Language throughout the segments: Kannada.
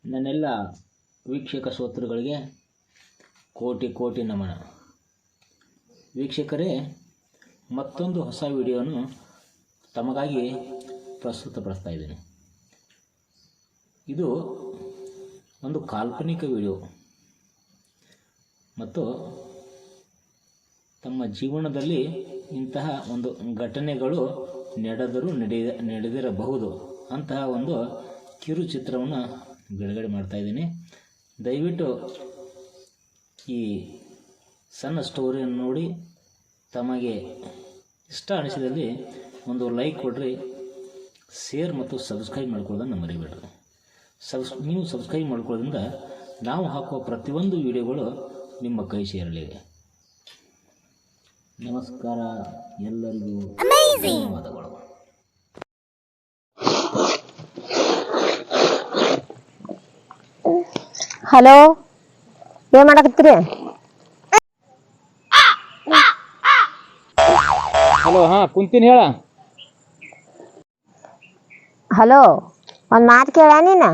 ನನ್ನೆಲ್ಲ ವೀಕ್ಷಕ ಶ್ರೋತೃಗಳಿಗೆ ಕೋಟಿ ಕೋಟಿ ನಮನ. ವೀಕ್ಷಕರೇ, ಮತ್ತೊಂದು ಹೊಸ ವಿಡಿಯೋನು ತಮಗಾಗಿ ಪ್ರಸ್ತುತಪಡಿಸ್ತಾ ಇದ್ದೀನಿ. ಇದು ಒಂದು ಕಾಲ್ಪನಿಕ ವಿಡಿಯೋ ಮತ್ತು ತಮ್ಮ ಜೀವನದಲ್ಲಿ ಇಂತಹ ಒಂದು ಘಟನೆಗಳು ನಡೆದಿರಬಹುದು ಅಂತಹ ಒಂದು ಕಿರುಚಿತ್ರವನ್ನು ಬಿಡುಗಡೆ ಮಾಡ್ತಾಯಿದ್ದೀನಿ. ದಯವಿಟ್ಟು ಈ ಸಣ್ಣ ಸ್ಟೋರಿಯನ್ನು ನೋಡಿ ತಮಗೆ ಇಷ್ಟ ಅನಿಸಿದಲ್ಲಿ ಒಂದು ಲೈಕ್ ಕೊಡ್ರಿ, ಶೇರ್ ಮತ್ತು ಸಬ್ಸ್ಕ್ರೈಬ್ ಮಾಡ್ಕೊಳ್ಳೋದನ್ನು ಮರಿಬೇಡ್ರಿ. ನೀವು ಸಬ್ಸ್ಕ್ರೈಬ್ ಮಾಡ್ಕೊಳ್ಳೋದ್ರಿಂದ ನಾವು ಹಾಕುವ ಪ್ರತಿಯೊಂದು ವಿಡಿಯೋಗಳು ನಿಮ್ಮ ಕೈ ಸೇರಲಿವೆ. ನಮಸ್ಕಾರ, ಎಲ್ಲರಿಗೂ ಧನ್ಯವಾದಗಳು. ಹಲೋ, ಏನ್ ಮಾಡಕತ್ತೀರಿ? ಹಲೋ, ಕುಂತೀನಿ, ಹೇಳ. ಹಲೋ, ಒಂದ್ ಮಾತು ಕೇಳ ನೀನ.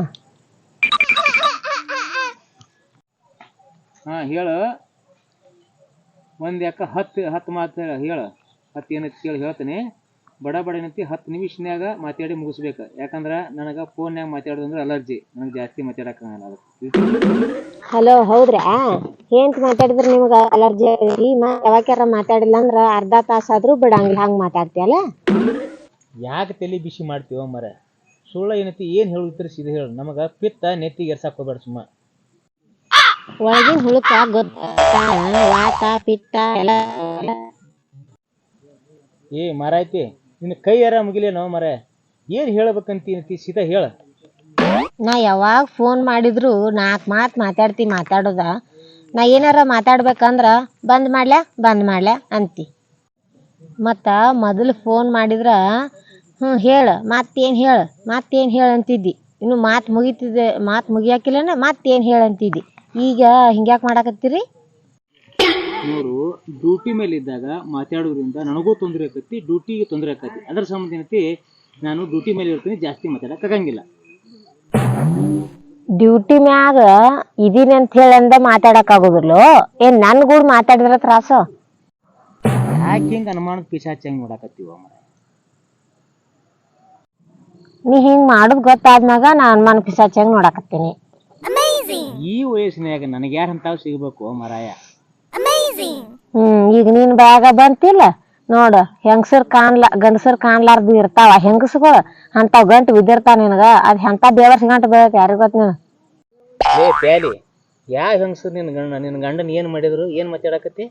ಹೇಳು. ಒಂದು ಯಾಕೆ ಹತ್ತು ಮಾತು ಹೇಳು. 10 ಏನೈತಿ ಕೇಳಿ ಹೇಳ್ತೀನಿ. ಬಡ ಏನೈತಿ 10 ನಿಮಿಷನ್ಯಾಗ ಮಾತಾಡಿ ಮುಗಿಸ್ಬೇಕು. ಯಾಕಂದ್ರೆ ನನಗೆ ಫೋನ್ಯಾಗ ಮಾತಾಡೋದಂದ್ರೆ ಅಲರ್ಜಿ, ನನಗೆ ಜಾಸ್ತಿ ಮಾತಾಡೋಕ್ಕಾಗಲ್ಲ. ಹಲೋ, ಹೌದ್ರಾ? ಏನ್ ಮಾತಾಡಿದ್ರೆ ನಿಮ್ಗೆ ಅಲರ್ಜಿ ಆಗೈತಿ? ಯಾವಾಗ್ಯಾರ ಮಾತಾಡಿಲ್ಲ ಅಂದ್ರೆ ಅರ್ಧ ತಾಸಾದ್ರೂ ಬಿಡಂಗಿಲ್ಲ, ಹಂಗೆ ಮಾತಾಡ್ತೀಯಲ್ಲ. ಯಾಕೆ ತಲೆ ಬಿಸಿ ಮಾಡ್ತೀವ ಮರ? ಸುಳ್ಳ ಏನೈತಿ, ಏನು ಹೇಳಿದ್ರೆ ಸೀದಾ ಹೇಳು. ನಮಗೆ ಪಿತ್ತ ನೆತ್ತಿಗೆ ಎರ್ಸಕ್ಕೆ ಹೋಗ್ಬೇಡ ಸುಮ್ಮ. ಒಳಗಿನ ಹುಳುಕ ವಾತ ಪಿತ್ತ ಎಲ್ಲ. ಮರ ಐತಿ, ನಿನ್ನ ಕೈ ಯಾರ ಮುಗಿಲೇನೋ ಮರ? ಏನು ಹೇಳ್ಬೇಕಂತೀನತಿ ಸೀದಾ ಹೇಳ. ನಾ ಯಾವಾಗ ಫೋನ್ ಮಾಡಿದ್ರು 4 ಮಾತು ಮಾತಾಡೋದ. ನಾ ಏನಾರ ಮಾತಾಡ್ಬೇಕಂದ್ರ ಬಂದ್ ಮಾಡ್ಲ್ಯಾ ಅಂತಿ. ಮತ್ತ ಮೊದಲು ಫೋನ್ ಮಾಡಿದ್ರ ಹೇಳ ಮತ್ತೇನು ಹೇಳ ಅಂತಿದ್ದಿ. ಇನ್ನು ಮಾತು ಮುಗಿಯಾಕಿಲ್ಲನ ಮತ್ತೇನು ಹೇಳಂತಿದ್ದಿ. ಈಗ ಹಿಂಗ್ಯಾಕೆ ಮಾಡಾಕತ್ತೀರಿ? ನೋಡು, ಡ್ಯೂಟಿ ಮೇಲೆ ಇದ್ದಾಗ ಮಾತಾಡೋದ್ರಿಂದ ನನಗೂ ತೊಂದರೆ ಆಕತಿ, ಡ್ಯೂಟಿಗೆ ತೊಂದರೆ ಆಕತಿ. ಅದರ ಸಂಬಂಧ ಏನೈತಿ, ನಾನು ಡ್ಯೂಟಿ ಮೇಲೆ ಇರ್ತೀನಿ, ಜಾಸ್ತಿ ಮಾತಾಡಕ್ಕಾಗಂಗಿಲ್ಲ. ಡ್ಯೂಟಿ ಮ್ಯಾಗ ಇದೀನಿ ಅಂತ ಹೇಳಂದ ಮಾತಾಡಕ್ ಆಗುದಿಲ್ಲ. ಏನ್ ನನ್ ಕೂಡ ಮಾತಾಡಿದ್ರ ತ್ರಾಸ? ಯಾಕೆ ಹಿಂಗ ಅನುಮಾನದ ಪಿಶಾಚಂಗ್ ನೋಡಾಕತ್ತೀವ ಮರ? ನೀ ಹಿಂಗ್ ಮಾಡುದ್ ಗೊತ್ತಾದ್ಮ್ಯಾಗ ನಾ ಅನುಮಾನ ಪಿಶಾಚಂಗ್ ನೋಡಾಕತ್ತೀನಿ. ಈ ವಯಸ್ಸಿನಾಗ ನನಗೆ ಯಾರು ಅಂತಾವ್ ಸಿಗ್ಬೇಕು ಮರಾಯ? ಈಗ ನೀನ್ ಬ್ಯಾಗ ಬಂತಿಲ್ಲ ನೋಡ. ಗಂಡಸರ್ ಕಾಣ್ಲಾರ್ದು ಇರ್ತಾವ ಹೆಂಗಸ್ಗಳು, ಅಂತಾವ್ ಗಂಟು ಬಿದ್ದಿರ್ತಾವ ನಿನಗ. ಅದ್ ಎಂತ ಬೇವರ್ಸ್ ಗಂಟು ಬೀಳತ್ ಯಾರಿಗ ಗೊತ್ತ? ನೀನು ಪ್ಯಾಲಿ ಯಾವ ಹೆಂಗಸರು ನಿನ್ನ ಗಂಡನ ಏನ್ ಮಾಡಿದ್ರು? ಏನ್ ಮಾತಾಡಕತ್ತಿ?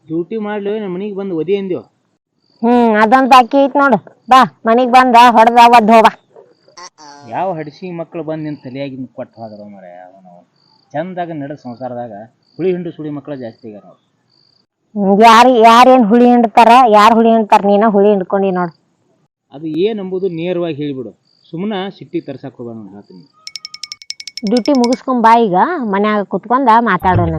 ಡ್ಯೂಟಿ ಮಾಡ್ಲಿ ನಮ್ಮ ಮನಿಗೆ ಬಂದು ಒದಿ ಅಂದ್ಯೋ. ಅದೊಂದ್ ಬಾಕಿ ಐತ್ ನೋಡು. ಬಾ ಮನಿಗ್ ಬಂದ ಹೊಡೆದ ಒದ್ದು ಹೋಗ. ಯಾವ ಹಡಿಸಿ ಮಕ್ಳು ಬಂದು ನಿನ್ನ ತಲೆಯಾಗಿ ಕೊಟ್ಟು ಹೋದ್ರ ಮರ? ನಾವು ಚಂದಾಗ ನಡೆದ ಸಂಸಾರದಾಗ ಹುಳಿ ಹಿಂಡು ಸುಳಿ ಮಕ್ಕಳ ಜಾಸ್ತಿ ಆಗ್ಯಾರ. ಯಾರೇನ್ ಹುಳಿ ಹಿಂಡ್ತಾರ? ಯಾರು ಹುಳಿ ಹಿಂಡ್ತಾರ? ನೀನ ಹುಳಿ ಹಿಂಡ್ಕೊಂಡಿ ನೋಡು. ಅದು ಏನಂಬುದು ನೇರವಾಗಿ ಹೇಳಿಬಿಡು. ಸುಮ್ಮನೆ ಸಿಟ್ಟಿ ತರ್ಸಕ್ ಹೋಗ್ಬೇಡ ನಾನು ಹೇಳ್ತೀನಿ. ಡ್ಯೂಟಿ ಮುಗಿಸ್ಕೊಂಡ್ ಬಾ, ಈಗ ಮನ್ಯಾಗ ಕುತ್ಕೊಂಡ ಮಾತಾಡೋಣ.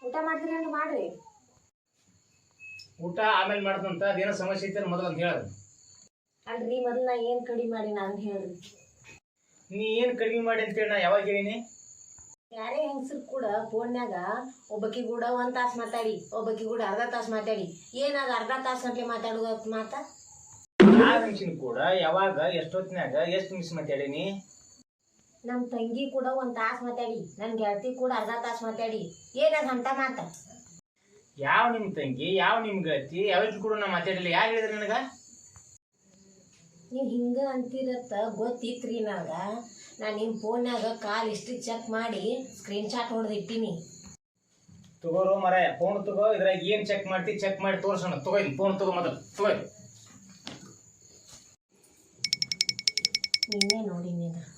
ಊಟ ಮಾಡ್ರಿ. ಊಟ ಆಮೇಲೆ ಮಾಡ್ದಂತ ಅದೇನೋ ಸಮಸ್ಯೆ ಐತೆ ಮೊದಲು ಅಂತ ಹೇಳ. ಅಲ್ರಿ, ಮೊದಲು ನಾ ಏನ್ ಕಡಿಮೆ ಮಾಡಿ ನಾನು ಹೇಳ್ರಿ. ನೀ ಏನ್ ಕಡಿಮೆ ಮಾಡಿ ಅಂತೇಳಿ ನಾ ಯಾವಾಗ ಹೇಳಿನಿ? ಯಾರೇ ಹೆಂಗಸರು ಕೂಡ ಫೋನ್ಯಾಗ ಒಬ್ಬಕಿ ಕೂಡ 1 ತಾಸು ಮಾತಾಡಿ, ಒಬ್ಬಕಿ ಕೂಡ ಅರ್ಧ ತಾಸು ಮಾತಾಡಿ. ಏನಾಗ ಅರ್ಧ ತಾಸು ಗಂಟ್ಲೆ ಮಾತಾಡುವ ಮಾತ? ಯಾವ ಹೆಂಗಸಿನ ಕೂಡ ಯಾವಾಗ ಎಷ್ಟೊತ್ತಿನಾಗ ಎಷ್ಟು ನಿಮಿಷ ಮಾತಾಡೀನಿ? ನಮ್ ತಂಗಿ ಕೂಡ 1 ತಾಸು ಮಾತಾಡಿ, ನನ್ ಗೆಳತಿ ಕೂಡ ಅರ್ಧ ತಾಸು ಮಾತಾಡಿ. ಏನಾಗ ಅಂತ ಮಾತ? ಯಾವ ನಿಮ್ ತಂಗಿ, ಯಾವ ನಿಮ್ ಗೆಳತಿ, ಯಾವತ್ತೂ ಕೂಡ ನಾ ಮಾತಾಡಿಲ್ಲ. ಯಾರು ಹೇಳಿದ್ರಿ ನನಗ? ನೀವ್ ಹಿಂಗ ಅಂತಿರತ್ತ ಗೊತ್ತಿತ್ರಿ ನನಗ. ನಾ ನಿಮ್ ಫೋನ್ಯಾಗ ಕಾಲ್ ಹಿಸ್ಟ್ರಿ ಚೆಕ್ ಮಾಡಿ ಸ್ಕ್ರೀನ್ ಶಾಟ್ ಹೊಡೆದು ಇಟ್ಟಿನಿ. ತಗೋರೋ ಮರ, ಫೋನ್ ತಗೋ. ಇದ್ರಾಗ ಏನ್ ಚೆಕ್ ಮಾಡಿ ತೋರ್ಸೋಣ. ತಗೋ, ಫೋನ್ ತಗೋ ಮೊದಲು. ತಗೋ. ನಿನ್ನೆ ನೋಡಿ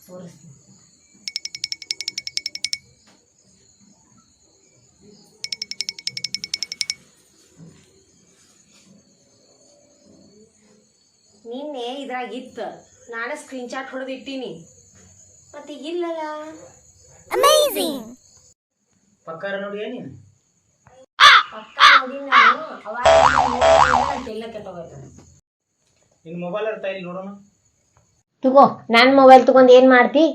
ತೋರಿಸ್ತೀನಿ. ಇದ್ರಾಗ ಇತ್ತು, ನಾನೇ ಸ್ಕ್ರೀನ್ ಶಾಟ್ ಹೊಡೆದು ಇಟ್ಟೀನಿ. ಮತ್ತೆ ಈಗ ಇಲ್ಲಲ್ಲ. ಪಕ್ಕಾರ ನೋಡಿ ಏನಿ ನಿನ್ನ ಮೊಬೈಲ್ ಇರ್ತಾ ಇಲ್ಲಿ ನೋಡೋಣ. ತಗೋ, ನನ್ನ ಮೊಬೈಲ್ ತಗೊಂಡು ಏನ್ ಮಾಡ್ತಿ?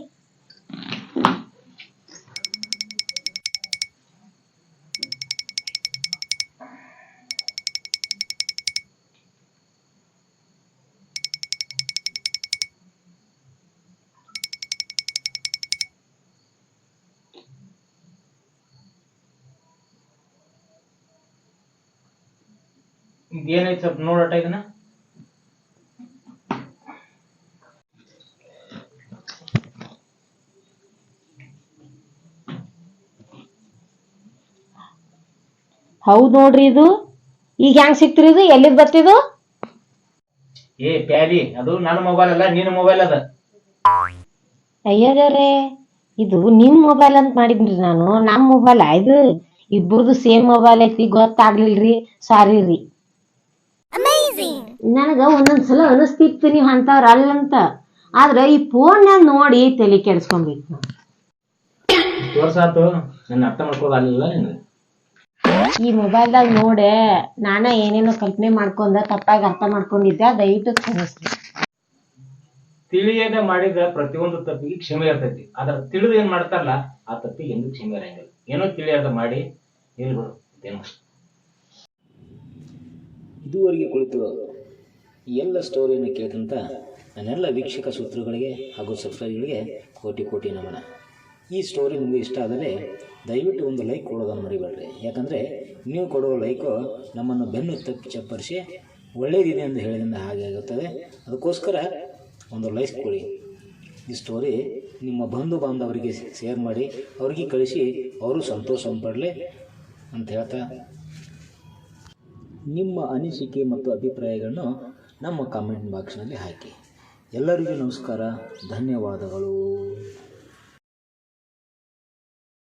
ಏನೈತೆ ಸ್ವಲ್ಪ ನೋಡಟ ಇದನ್ನ. ಹೌದ್ ನೋಡ್ರಿ, ಇದು ಈಗ ಹೆಂಗ್ ಸಿಕ್ತ್ರಿ? ಇದು ಎಲ್ಲಿದ್ ಬರ್ತಿದು? ಏ ಪ್ಯಾಲಿ, ಅದು ನನ್ನ ಮೊಬೈಲ್ ಅಲ್ಲ, ನಿನ್ನ ಮೊಬೈಲ್ ಅದ. ಅಯ್ಯರೇ, ಇದು ನಿಮ್ ಮೊಬೈಲ್ ಅಂತ ಮಾಡಿದ್ರಿ ನಾನು. ನಮ್ ಮೊಬೈಲ್ ಇದು. ಇಬ್ಬರದು ಸೇಮ್ ಮೊಬೈಲ್ ಐತಿ, ಗೊತ್ತಾಗ್ಲಿಲ್ರಿ, ಸಾರಿ ರೀ. ನನಗ ಒಂದೊಂದ್ಸಲ ಅನಿಸ್ತಿತ್ತು ನೀವ್ ಅಂತವ್ರ ಅಲ್ಲಂತ. ಆದ್ರ ಈ ಫೋನ್ ನೋಡಿ ತಲೆ ಕೆಡ್ಸ್ಕೊಂಡ್ಬೇಕು. ವರ್ಷ ಆತು ನನ್ನ ಅರ್ಥ ಮಾಡ್ಕೋದಾಗಲಿಲ್ಲ ನಿನಗೆ. ಈ ಮೊಬೈಲ್ದಾಗ ನೋಡೆ ನಾನ ಏನೇನೋ ಕಲ್ಪನೆ ಮಾಡ್ಕೊಂಡ ತಪ್ಪಾಗಿ ಅರ್ಥ ಮಾಡ್ಕೊಂಡಿದ್ದೆ, ದಯವಿಟ್ಟು ಕ್ಷಮಿಸ್ರಿ. ತಿಳಿಯದೆ ಮಾಡಿದ ಪ್ರತಿಯೊಂದು ತಪ್ಪಿಗೆ ಕ್ಷಮೆ ಇರ್ತೈತಿ. ಆದ್ರ ತಿಳಿದು ಏನ್ ಮಾಡ್ತಾರಲ್ಲ ಆ ತಪ್ಪಿಗೆ ಎಂದು ಕ್ಷಮೆ ಇರಂಗಿಲ್ಲ. ಏನೋ ತಿಳಿಯದ ಮಾಡಿ ನಿಲ್ಬಿಡು. ಇದುವರೆಗೆ ಕುಳಿತು ಎಲ್ಲ ಸ್ಟೋರಿಯನ್ನು ಕೇಳ್ಕಂತ ನನ್ನೆಲ್ಲ ವೀಕ್ಷಕ ಸೂತ್ರಗಳಿಗೆ ಹಾಗೂ ಸಬ್ಸ್ಕ್ರೈಬ್ಗಳಿಗೆ ಕೋಟಿ ಕೋಟಿ ನಮನ. ಈ ಸ್ಟೋರಿ ನಿಮಗೆ ಇಷ್ಟ ಆದರೆ ದಯವಿಟ್ಟು ಒಂದು ಲೈಕ್ ಕೊಡೋದನ್ನು ಮರಿಬೇಡ್ರಿ. ಯಾಕಂದರೆ ನೀವು ಕೊಡುವ ಲೈಕು ನಮ್ಮನ್ನು ಬೆನ್ನು ತಪ್ಪಿ ಚಪ್ಪರಿಸಿ ಒಳ್ಳೆಯದಿದೆ ಎಂದು ಹೇಳಿದಿಂದ ಹಾಗೆ ಆಗುತ್ತದೆ. ಅದಕ್ಕೋಸ್ಕರ ಒಂದು ಲೈಕ್ ಕೊಡಿ. ಈ ಸ್ಟೋರಿ ನಿಮ್ಮ ಬಂಧು ಬಾಂಧವರಿಗೆ ಶೇರ್ ಮಾಡಿ, ಅವರಿಗೆ ಕಳಿಸಿ, ಅವರು ಸಂತೋಷ ಪಡಲಿ ಅಂತ ಹೇಳ್ತಾ, ನಿಮ್ಮ ಅನಿಸಿಕೆ ಮತ್ತು ಅಭಿಪ್ರಾಯಗಳನ್ನು ನಮ್ಮ ಕಾಮೆಂಟ್ ಬಾಕ್ಸ್ನಲ್ಲಿ ಹಾಕಿ. ಎಲ್ಲರಿಗೂ ನಮಸ್ಕಾರ, ಧನ್ಯವಾದಗಳು.